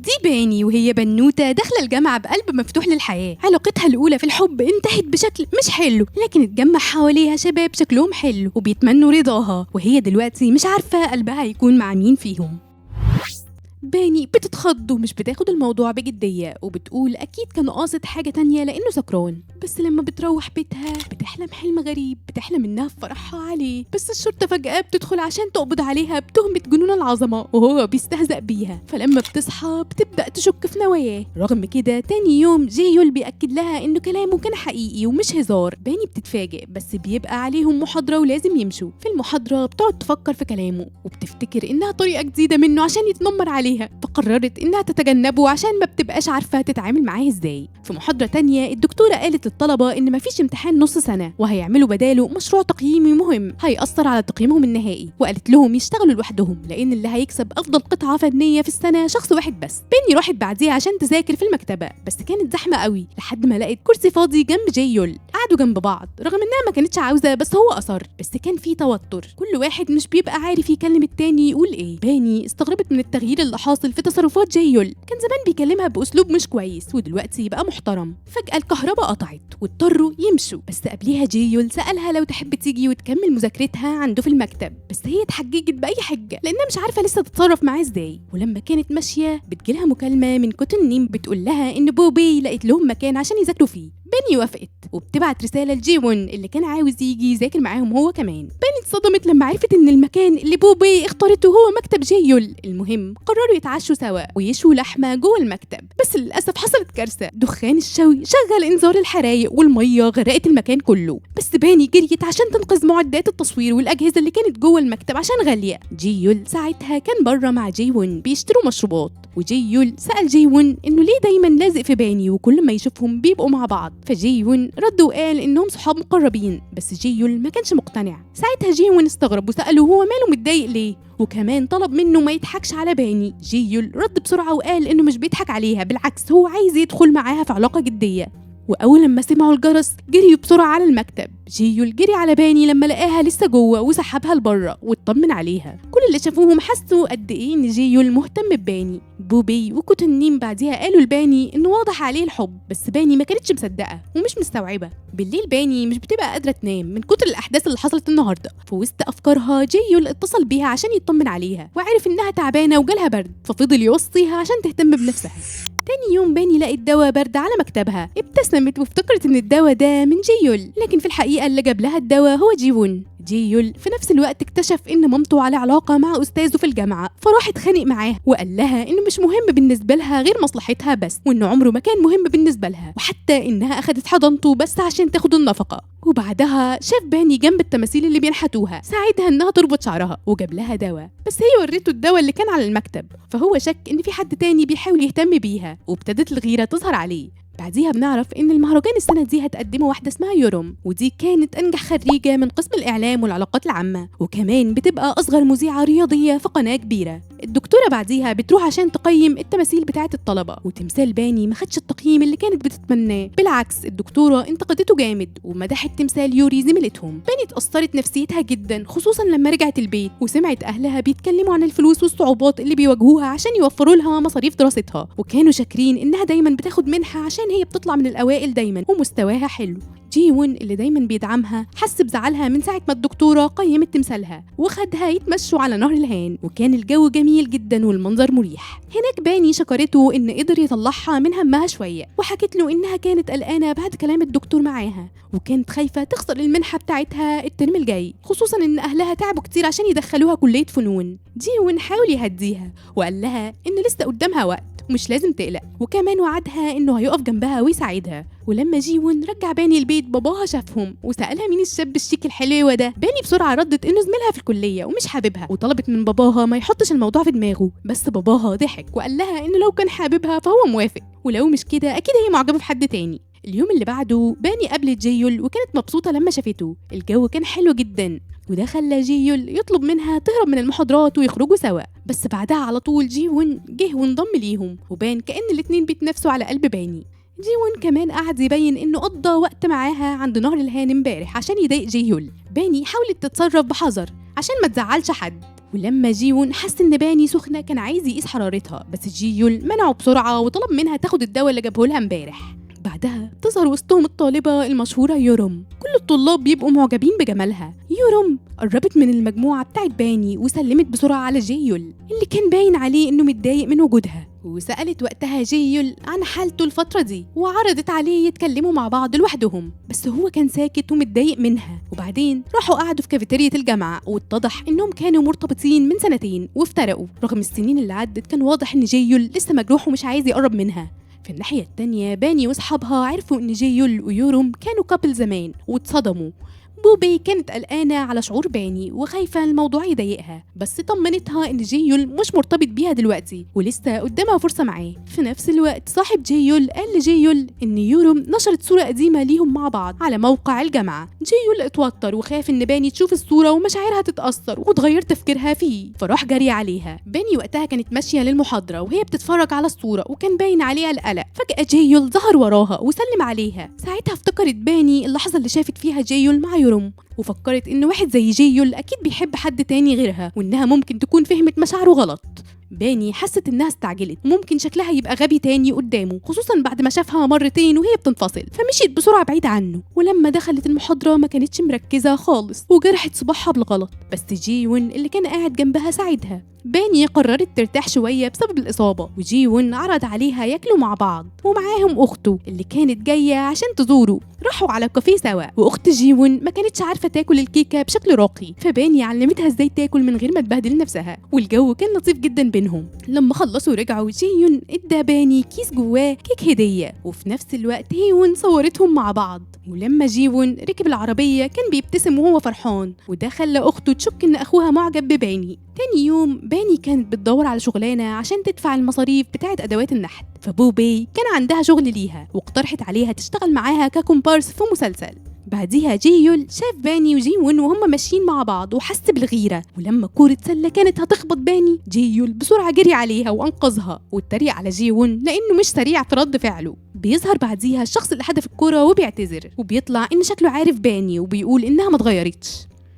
دي باني وهي بنوتة داخلة الجامعة بقلب مفتوح للحياة. علاقتها الأولى في الحب انتهت بشكل مش حلو، لكن اتجمع حواليها شباب شكلهم حلو وبيتمنوا رضاها، وهي دلوقتي مش عارفة قلبها هيكون مع مين فيهم. باني بتتخض ومش بتاخد الموضوع بجدية، وبتقول أكيد كان قاصد حاجة تانية لأنه سكران. بس لما بتروح بيتها بتحلم حلم غريب، بتحلم إنها في فرحها عليه، بس الشرطة فجأة بتدخل عشان تقبض عليها بتهمة جنون العظمة وهو بيستهزأ بيها. فلما بتصحى بتبدأ تشك في نواياه. رغم كده تاني يوم جيول بيأكد لها إنه كلامه كان حقيقي ومش هزار. باني بتتفاجئ بس بيبقى عليهم محاضرة ولازم يمشوا. في المحاضرة بتقعد تفكر في كلامه وبتفتكر إنها طريقة جديدة منه عشان يتنمر عليها، فقررت إنها تتجنبه عشان ما بتبقاش عارفة تتعامل معاه إزاي. في محاضرة تانية الدكتورة قالت للطلبة إن مفيش امتحان نص سنة وهيعملوا بداله مشروع تقييمي مهم هيأثر على تقييمهم النهائي، وقالت لهم يشتغلوا لوحدهم لأن اللي هيكسب أفضل قطعة فنية في السنة شخص واحد بس. بيني راحت بعديها عشان تذاكر في المكتبة، بس كانت زحمة قوي لحد ما لقت كرسي فاضي جنب جيول. قعدوا جنب بعض رغم إنها ما كانتش عاوزة، بس هو أصر. بس كان في توتر، كل واحد مش بيبقى عارف يكلم التاني يقول إيه. باني استغربت من التغيير اللي حاصل في تصرفات جيول. كان زمان بيكلمها بأسلوب مش كويس ودلوقتي بقى محترم. فجأة الكهرباء قطعت واضطروا يمشوا، بس قبليها جيول سألها لو تحب تيجي وتكمل مذاكرتها عنده في المكتب، بس هي اتحججت بأي حجة لأنها مش عارفة لسه تتصرف معاه ازاي. ولما كانت ماشية بتجيلها مكالمة من كوتن نيم بتقول لها إن بوبي لقيت لهم مكان عشان يذاكروا فيه. باني وافقت وبتبعت رسالة لجيون اللي كان عاوز يجي يذاكر معاهم هو كمان. باني اتصدمت لما عرفت إن المكان اللي بوبي اختارته هو مكتب جيول. المهم قرروا يتعشوا سوا ويشوا لحمة جوه المكتب، بس للأسف حصلت كارثة. دخان الشوي شغل إنذار الحرايق والمية غرقت المكان كله، بس باني جريت عشان تنقذ معدات التصوير والأجهزة اللي كانت جوه المكتب عشان غالية. جيول ساعتها كان بره مع جيون بيشتروا مشروبات، وجيول سأل جيون إنه ليه دايما لازق في باني وكل ما يشوفهم بيبقوا مع بعض. فجيون رد وقال إنهم صحاب مقربين، بس جيول ما كانش مقتنع. ساعتها جيون استغرب وسأله هو ماله متضايق ليه، وكمان طلب منه ما يضحكش على باني. جيول رد بسرعة وقال إنه مش بيضحك عليها، بالعكس هو عايز يدخل معاها في علاقة جدية. وأول لما سمعوا الجرس جريوا بسرعة على المكتب. جيول جري على باني لما لقاها لسه جوه وسحبها لبره واطمن عليها. كل اللي شافوهم حسوا قد إيه إن جيول مهتم بباني. بوبي وكوتن نيم بعديها قالوا لباني إنه واضح عليه الحب، بس باني ما كانتش مصدقة ومش مستوعبة. بالليل باني مش بتبقى قادرة تنام من كتر الأحداث اللي حصلت النهاردة. في وسط أفكارها جيول اتصل بيها عشان يطمن عليها وعرف إنها تعبانة وجالها برد، ففضل يوصيها عشان تهتم بنفسها. تاني يوم باني لقت دواء برد على مكتبها. ابتسمت وافتكرت ان الدواء ده من جيول، لكن في الحقيقة اللي جاب لها الدواء هو جيون. جيول في نفس الوقت اكتشف ان مامته على علاقة مع أستاذه في الجامعة، فراح اتخانق معاه وقال لها انه مش مهم بالنسبة لها غير مصلحتها بس، وانه عمره ما كان مهم بالنسبة لها، وحتى انها اخدت حضانته بس عشان تاخد النفقة. وبعدها شاف باني جنب التماثيل اللي بينحتوها، ساعدها انها تربط شعرها وجاب لها دواء، بس هي وريته الدواء اللي كان على المكتب، فهو شك ان في حد تاني بيحاول يهتم بيها وابتدت الغيرة تظهر عليه. بعديها بنعرف ان المهرجان السنة دي هتقدمه واحدة اسمها يورم، ودي كانت انجح خريجة من قسم الاعلام والعلاقات العامة، وكمان بتبقى اصغر مذيعة رياضية في قناة كبيرة. الدكتورة بعديها بتروح عشان تقيم التماثيل بتاعة الطلبة، وتمثال باني ما خدش التقييم اللي كانت بتتمناه، بالعكس الدكتورة انتقدته جامد ومدحت تمثال يوري زميلتهم. باني اتأثرت نفسيتها جدا، خصوصا لما رجعت البيت وسمعت اهلها بيتكلموا عن الفلوس والصعوبات اللي بيواجهوها عشان يوفروا لها مصاريف دراستها، وكانوا شاكرين انها دايما بتاخد منحة عشان هي بتطلع من الاوائل دايما ومستواها حلو. جيون اللي دايما بيدعمها حس بزعلها من ساعة ما الدكتورة قيمت تمثالها وخدها يتمشوا على نهر الهان، وكان الجو جميل جدا والمنظر مريح. هناك باني شكرته ان قدر يطلعها من همها شوية، وحكت له انها كانت قلقانة بعد كلام الدكتور معاها، وكانت خايفة تخسر المنحة بتاعتها الترم الجاي، خصوصا ان اهلها تعبوا كتير عشان يدخلوها كلية فنون. جيون حاول يهديها وقال لها ان لسه قدامها وقت ومش لازم تقلق، وكمان وعدها انه هيقف جنبها ويساعدها. ولما جيون رجع باني البيت باباها شافهم وسألها مين الشاب الشيك الحلو ده. باني بسرعة ردت انه زميلها في الكلية ومش حاببها، وطلبت من باباها ما يحطش الموضوع في دماغه، بس باباها ضحك وقال لها انه لو كان حاببها فهو موافق، ولو مش كده اكيد هي معجبة بحد تاني. اليوم اللي بعده باني قابلت جيول وكانت مبسوطة لما شافته. الجو كان حلو جدا، وده خلى جيول يطلب منها تهرب من المحاضرات ويخرجوا سوا، بس بعدها على طول جيون جه وانضم ليهم، وبان كأن الاتنين بيتنافسوا على قلب باني. جيون كمان قعد يبين انه قضى وقت معاها عند نهر الهان امبارح عشان يضايق جيول. باني حاولت تتصرف بحذر عشان ما تزعلش حد، ولما جيون حس ان باني سخنه كان عايز يقيس حرارتها، بس جيول منعه بسرعه وطلب منها تاخد الدواء اللي جابه لها امبارح. بعدها تظهر وسطهم الطالبة المشهورة يورم. كل الطلاب بيبقوا معجبين بجمالها. يورم قربت من المجموعة بتاعت باني وسلمت بسرعة على جيول اللي كان باين عليه انه متضايق من وجودها، وسألت وقتها جيول عن حالته الفترة دي وعرضت عليه يتكلموا مع بعض لوحدهم، بس هو كان ساكت ومتضايق منها. وبعدين راحوا قعدوا في كافيتيريا الجامعة، واتضح انهم كانوا مرتبطين من سنتين وافترقوا. رغم السنين اللي عدت كان واضح ان جيول لسه مجروح ومش عايز يقرب منها. في الناحية التانية باني واصحابها عرفوا ان جيول ويورم كانوا كابل زمان واتصدموا. بوبي كانت قلقانة على شعور باني وخايفة الموضوع يضايقها، بس طمنتها ان جيول مش مرتبط بيها دلوقتي ولسه قدامها فرصة معاه. في نفس الوقت صاحب جيول قال لجيول ان يورم نشرت صورة قديمة ليهم مع بعض على موقع الجامعة. جيول اتوتر وخاف ان باني تشوف الصورة ومشاعرها تتأثر وتغير تفكيرها فيه، فراح جري عليها. باني وقتها كانت ماشية للمحاضرة وهي بتتفرج على الصورة وكان باين عليها القلق. فجأة جيول ظهر وراها وسلم عليها. ساعتها افتكرت باني اللحظة اللي شافت فيها جيول مع يورم، وفكرت ان واحد زي جيول اكيد بيحب حد تاني غيرها وانها ممكن تكون فهمت مشاعره غلط. باني حست انها استعجلت وممكن شكلها يبقى غبي تاني قدامه، خصوصا بعد ما شافها مرتين وهي بتنفصل، فمشيت بسرعه بعيد عنه. ولما دخلت المحاضره ما كانتش مركزه خالص وجرحت صباعها بالغلط، بس جيون اللي كان قاعد جنبها ساعدها. باني قررت ترتاح شويه بسبب الاصابه، وجيون عرض عليها ياكلوا مع بعض ومعاهم اخته اللي كانت جايه عشان تزوره. راحوا على كافيه سوا، واخت جيون ما كانتش عارفه تاكل الكيكه بشكل راقي، فباني علمتها ازاي تاكل من غير ما تبهدل نفسها، والجو كان لطيف جدا بينهم. لما خلصوا رجعوا جيون ادى باني كيس جواه كيك هديه، وفي نفس الوقت هيون صورتهم مع بعض. ولما جيون ركب العربيه كان بيبتسم وهو فرحان، وده خلى اخته تشك ان اخوها معجب بباني. تاني يوم باني كانت بتدور على شغلانه عشان تدفع المصاريف بتاعه ادوات النحت، فبوبي كان عندها شغل ليها واقترحت عليها تشتغل معاها ككومبارس في مسلسل. بعديها جيول شاف باني وجيون وهم ماشيين مع بعض وحس بالغيرة، ولما كورة سلة كانت هتخبط باني جيول بسرعة جري عليها وأنقذها، واتريق على جيون لأنه مش سريع في رد فعله. بيظهر بعديها الشخص اللي حدف الكرة وبيعتذر، وبيطلع إن شكله عارف باني وبيقول إنها ما اتغيرتش.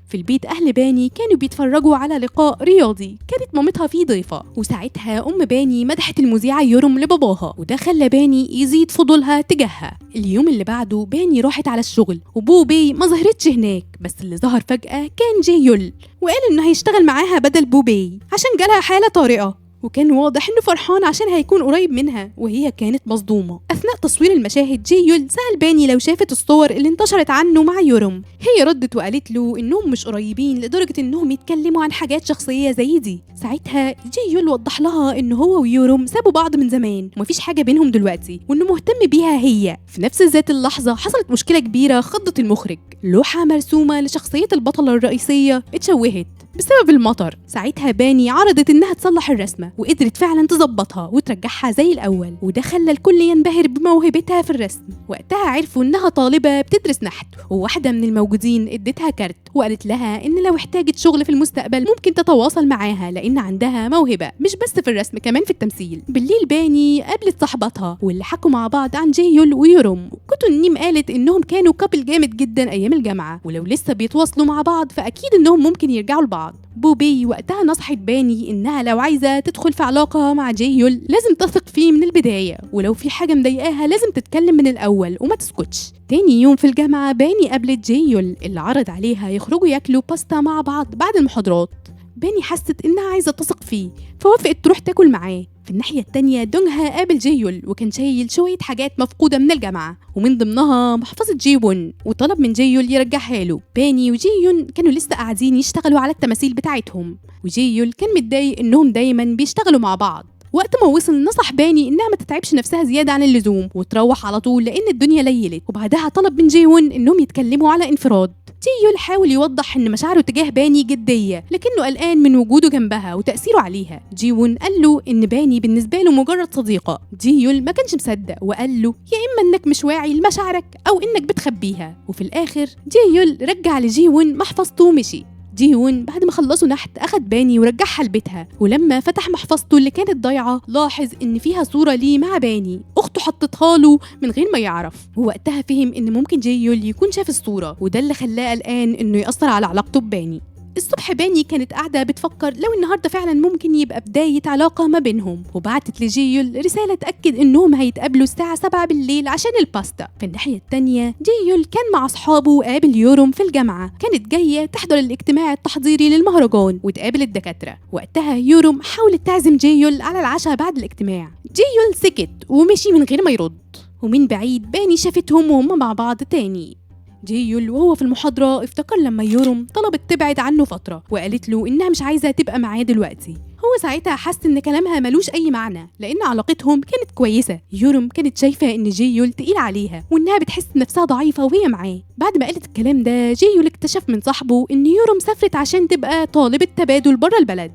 في البيت أهل باني كانوا بيتفرجوا على لقاء رياضي كانت مامتها فيه ضيفة، وساعتها أم باني مدحت المذيعة يورم لباباها، وده خلى باني يزيد فضولها تجاهها. اليوم اللي بعده باني راحت على الشغل وبوبي ما ظهرتش هناك، بس اللي ظهر فجأة كان جيول وقال إنه هيشتغل معاها بدل بوبي عشان جالها حالة طارئة، وكان واضح انه فرحان عشان هيكون قريب منها، وهي كانت مصدومه. اثناء تصوير المشاهد جيول سأل باني لو شافت الصور اللي انتشرت عنه مع يورم. هي ردت وقالت له انهم مش قريبين لدرجه انهم يتكلموا عن حاجات شخصيه زي دي. ساعتها جيول وضح لها انه هو ويورم سابوا بعض من زمان ومفيش حاجه بينهم دلوقتي، وانه مهتم بيها هي. في نفس ذات اللحظه حصلت مشكله كبيره خضت المخرج. لوحه مرسومه لشخصيه البطله الرئيسيه اتشوهت بسبب المطر. ساعتها باني عرضت انها تصلح الرسمه وقدرت فعلا تظبطها وترجعها زي الاول، وده خلى الكل ينبهر بموهبتها في الرسم. وقتها عرفوا انها طالبه بتدرس نحت، وواحده من الموجودين ادتها كارت وقالت لها ان لو احتاجت شغل في المستقبل ممكن تتواصل معاها لان عندها موهبه مش بس في الرسم كمان في التمثيل. بالليل باني قابلت صاحبتها واللي حكوا مع بعض عن جيول ويورم. كوتو نيم قالت انهم كانوا كابل جامد جدا ايام الجامعه، ولو لسه بيتواصلوا مع بعض فاكيد انهم ممكن يرجعوا لبعض. بوبي وقتها نصحت باني انها لو عايزه تدخل في علاقه مع جيول لازم تثق فيه من البدايه، ولو في حاجه مضايقاها لازم تتكلم من الاول وما تسكتش. تاني يوم في الجامعه باني قابلت جيول اللي عرض عليها يخرجوا ياكلوا باستا مع بعض بعد المحاضرات. باني حست انها عايزه تثق فيه فوافقت تروح تاكل معاه. في الناحيه التانيه دونغها قابل جيول وكان شايل شويه حاجات مفقوده من الجامعه ومن ضمنها محفظه جيون، وطلب من جيول يرجعها له. باني وجيون كانوا لسه قاعدين يشتغلوا على التماثيل بتاعتهم، وجيول كان متضايق انهم دايما بيشتغلوا مع بعض. وقت ما وصل نصح باني انها ما تتعبش نفسها زياده عن اللزوم وتروح على طول لان الدنيا ليلت، وبعدها طلب من جيون انهم يتكلموا على انفراد. جيول حاول يوضح ان مشاعره تجاه باني جديه لكنه قلقان من وجوده جنبها وتاثيره عليها. جيون قال له ان باني بالنسبه له مجرد صديقه. جيول ما كانش مصدق وقال له يا اما انك مش واعي لمشاعرك او انك بتخبيها. وفي الاخر جيول رجع لجيون محفظته ومشي. جيون بعد ما خلصوا نحت أخد باني ورجعها لبيتها، ولما فتح محفظته اللي كانت ضايعة لاحظ إن فيها صورة ليه مع باني أخته حطتها له من غير ما يعرف، ووقتها فهم إن ممكن جيول يكون شاف الصورة، وده اللي خلاه قلقان إنه يأثر على علاقته بباني. الصبح باني كانت قاعدة بتفكر لو النهاردة فعلا ممكن يبقى بداية علاقة ما بينهم، وبعتت لجيول رسالة تأكد إنهم هيتقابلوا الساعة 7 بالليل عشان الباستا. في الناحية التانية جيول كان مع أصحابه وقابل يورم في الجامعة، كانت جاية تحضر الاجتماع التحضيري للمهرجان وتقابل الدكاترة. وقتها يورم حاولت تعزم جيول على العشاء بعد الاجتماع. جيول سكت ومشي من غير ما يرد، ومن بعيد باني شافتهم وهم مع بعض تاني. جيول وهو في المحاضرة افتكر لما يورم طلبت تبعد عنه فترة وقالت له إنها مش عايزة تبقى معاه دلوقتي. هو ساعتها حس إن كلامها ملوش أي معنى لأن علاقتهم كانت كويسة. يورم كانت شايفة إن جيول تقيل عليها وإنها بتحس نفسها ضعيفة وهي معاه. بعد ما قالت الكلام ده جيول اكتشف من صاحبه إن يورم سافرت عشان تبقى طالبة تبادل بره البلد.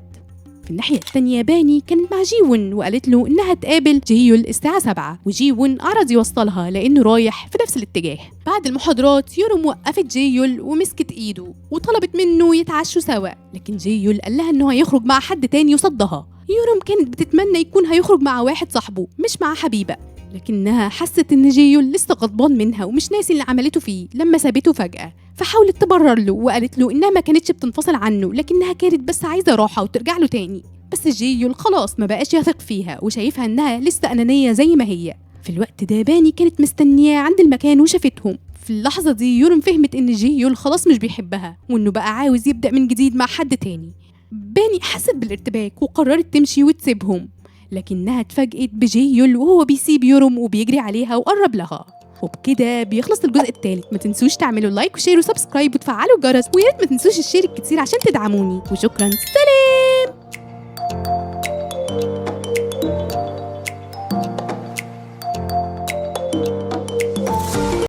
في الناحية التانية باني كانت مع جيون وقالت له إنها تقابل جيول الساعة 7، وجيون عرض يوصلها لأنه رايح في نفس الاتجاه. بعد المحاضرات يورم وقفت جيول ومسكت إيده وطلبت منه يتعشوا سوا، لكن جيول قال لها إنه هيخرج مع حد تاني وصدها. يورم كانت بتتمنى يكون هيخرج مع واحد صاحبه مش مع حبيبة، لكنها حست إن جيول لسه غضبان منها ومش ناسي اللي عملته فيه لما سابته فجأة، فحاولت تبرر له وقالت له إنها ما كانتش بتنفصل عنه لكنها كانت بس عايزة راحة وترجع له تاني. بس جيول خلاص ما بقاش يثق فيها وشايفها إنها لسه أنانية زي ما هي. في الوقت ده باني كانت مستنياه عند المكان وشافتهم. في اللحظة دي يورم فهمت إن جيول خلاص مش بيحبها وإنه بقى عاوز يبدأ من جديد مع حد تاني. باني حست بالارتباك وقررت تمشي وتسيبهم، لكنها اتفاجئت بجيول وهو بيسيب يورم وبيجري عليها وقرب لها. وبكده بيخلص الجزء الثالث. ما تنسوش تعملوا لايك وشير وسبسكرايب وتفعلوا الجرس، ويا ريت ما تنسوش الشير الكتير عشان تدعموني، وشكرا، سلام.